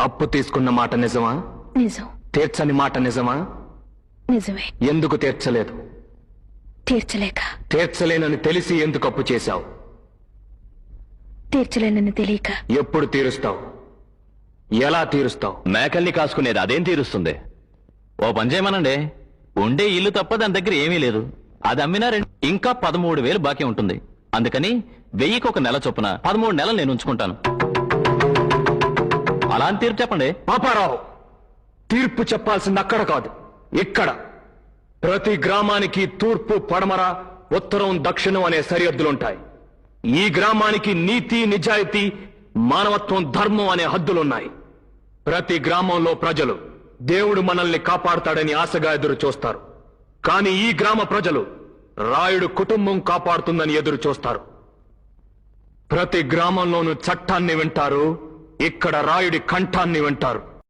అప్పు తీసుకున్న మాట నిజమా? నిజం. తీర్చని మాట నిజమా? నిజమే. ఎందుకు తీర్చలేదు? తీర్చలేక. తీర్చలేనని తెలిసి ఎందుకు అప్పు చేశావు? తీర్చలేనని తెలియక. ఎప్పుడు తీరుస్తావు? ఎలా తీరుస్తావు? మేకల్ని కాసుకునేది అదేం తీరుస్తుంది? ఓ పని చేయమనండి, ఉండే ఇల్లు తప్ప దాని దగ్గర ఏమీ లేదు. అది అమ్మినా ఇంకా 13,000 బాకీ ఉంటుంది. అందుకని 1000కి ఒక నెల చొప్పున 13 నెలలు నేను ఉంచుకుంటాను. అలా అని తీర్పు చెప్పండి. పాపారావు, తీర్పు చెప్పాల్సింది అక్కడ కాదు, ఇక్కడ. ప్రతి గ్రామానికి తూర్పు, పడమర, ఉత్తరం, దక్షిణం అనే సరిహద్దులుంటాయి. ఈ గ్రామానికి నీతి, నిజాయితీ, మానవత్వం, ధర్మం అనే హద్దులున్నాయి. ప్రతి గ్రామంలో ప్రజలు దేవుడు మనల్ని కాపాడుతాడని ఆశగా ఎదురు చూస్తారు. కానీ ఈ గ్రామ ప్రజలు రాయుడు కుటుంబం కాపాడుతుందని ఎదురు చూస్తారు. ప్రతి గ్రామంలోనూ చట్టాన్ని వింటారు, ఇక్కడ రాయుడి కంఠాన్ని వింటారు.